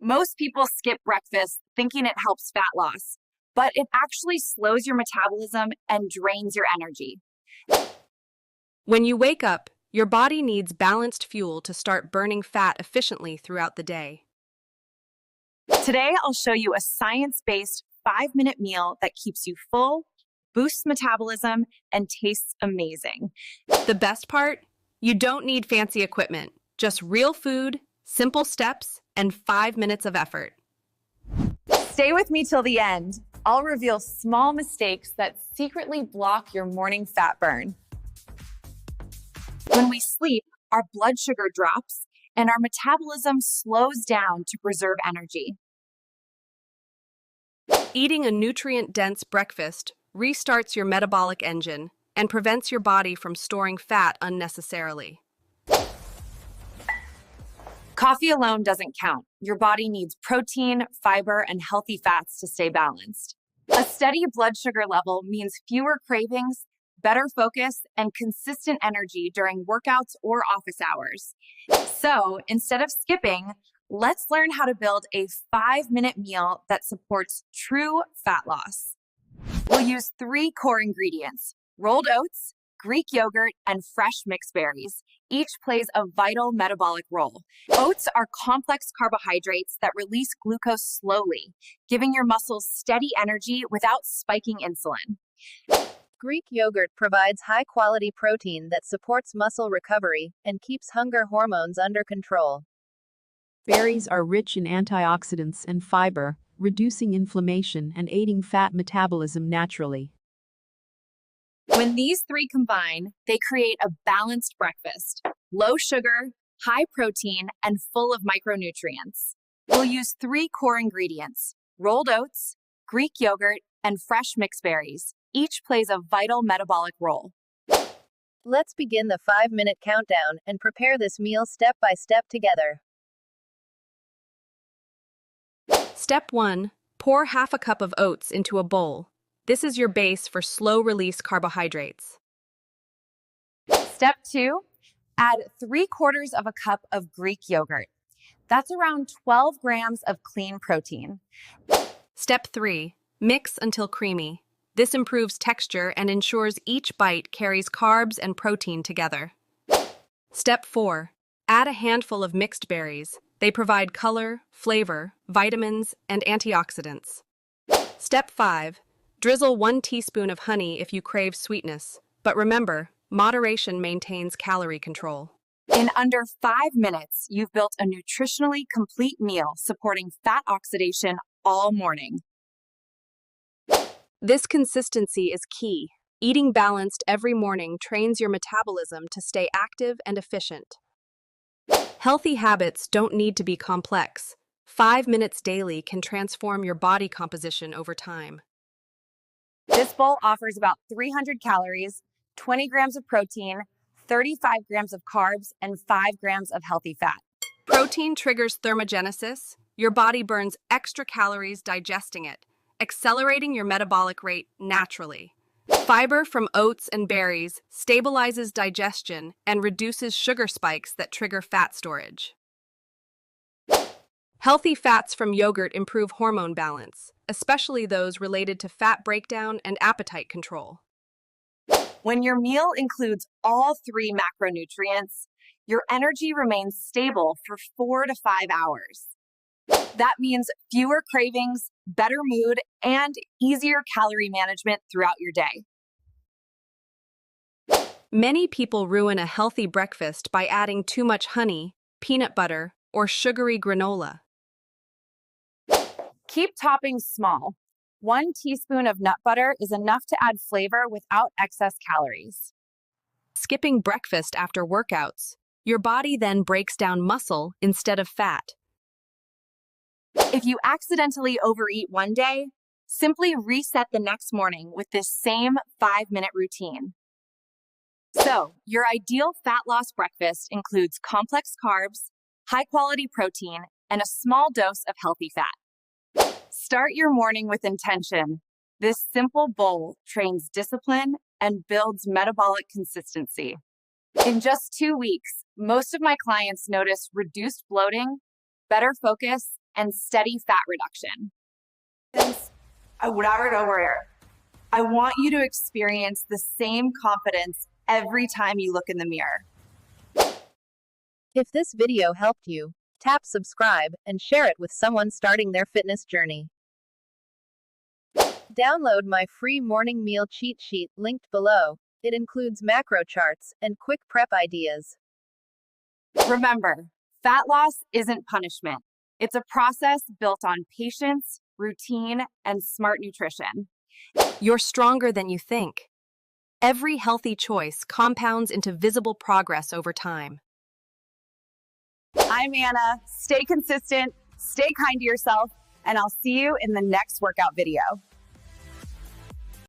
Most people skip breakfast thinking it helps fat loss, but it actually slows your metabolism and drains your energy. When you wake up, your body needs balanced fuel to start burning fat efficiently throughout the day. Today, I'll show you a science-based 5-minute meal that keeps you full, boosts metabolism, and tastes amazing. The best part? You don't need fancy equipment, just real food, simple steps, and 5 minutes of effort. Stay with me till the end. I'll reveal small mistakes that secretly block your morning fat burn. When we sleep, our blood sugar drops and our metabolism slows down to preserve energy. Eating a nutrient-dense breakfast restarts your metabolic engine and prevents your body from storing fat unnecessarily. Coffee alone doesn't count. Your body needs protein, fiber, and healthy fats to stay balanced. A steady blood sugar level means fewer cravings, better focus, and consistent energy during workouts or office hours. So, instead of skipping, let's learn how to build a 5-minute meal that supports true fat loss. We'll use 3 core ingredients: rolled oats, Greek yogurt, and fresh mixed berries. Each plays a vital metabolic role. Oats are complex carbohydrates that release glucose slowly, giving your muscles steady energy without spiking insulin. Greek yogurt provides high-quality protein that supports muscle recovery and keeps hunger hormones under control. Berries are rich in antioxidants and fiber, reducing inflammation and aiding fat metabolism naturally. When these 3 combine, they create a balanced breakfast: low sugar, high protein, and full of micronutrients. We'll use 3 core ingredients: rolled oats, Greek yogurt, and fresh mixed berries. Each plays a vital metabolic role. Let's begin the 5-minute countdown and prepare this meal step by step together. Step 1. Pour half a cup of oats into a bowl. This is your base for slow-release carbohydrates. Step 2. Add 3/4 of a cup of Greek yogurt. That's around 12 grams of clean protein. Step 3. Mix until creamy. This improves texture and ensures each bite carries carbs and protein together. Step 4. Add a handful of mixed berries. They provide color, flavor, vitamins, and antioxidants. Step 5. Drizzle 1 teaspoon of honey if you crave sweetness. But remember, moderation maintains calorie control. In under 5 minutes, you've built a nutritionally complete meal supporting fat oxidation all morning. This consistency is key. Eating balanced every morning trains your metabolism to stay active and efficient. Healthy habits don't need to be complex. 5 minutes daily can transform your body composition over time. This bowl offers about 300 calories, 20 grams of protein, 35 grams of carbs, and 5 grams of healthy fat. Protein triggers thermogenesis. Your body burns extra calories digesting it, accelerating your metabolic rate naturally. Fiber from oats and berries stabilizes digestion and reduces sugar spikes that trigger fat storage. Healthy fats from yogurt improve hormone balance, especially those related to fat breakdown and appetite control. When your meal includes all 3 macronutrients, your energy remains stable for 4 to 5 hours. That means fewer cravings, better mood, and easier calorie management throughout your day. Many people ruin a healthy breakfast by adding too much honey, peanut butter, or sugary granola. Keep toppings small. 1 teaspoon of nut butter is enough to add flavor without excess calories. Skipping breakfast after workouts, your body then breaks down muscle instead of fat. If you accidentally overeat one day, simply reset the next morning with this same 5-minute routine. So, your ideal fat loss breakfast includes complex carbs, high-quality protein, and a small dose of healthy fat. Start your morning with intention. This simple bowl trains discipline and builds metabolic consistency. In just 2 weeks, most of my clients notice reduced bloating, better focus, and steady fat reduction. I would never know where. I want you to experience the same confidence every time you look in the mirror. If this video helped you, tap subscribe and share it with someone starting their fitness journey. Download my free morning meal cheat sheet linked below. It includes macro charts and quick prep ideas. Remember, fat loss isn't punishment. It's a process built on patience, routine, and smart nutrition. You're stronger than you think. Every healthy choice compounds into visible progress over time. I'm Anna. Stay consistent, stay kind to yourself, and I'll see you in the next workout video.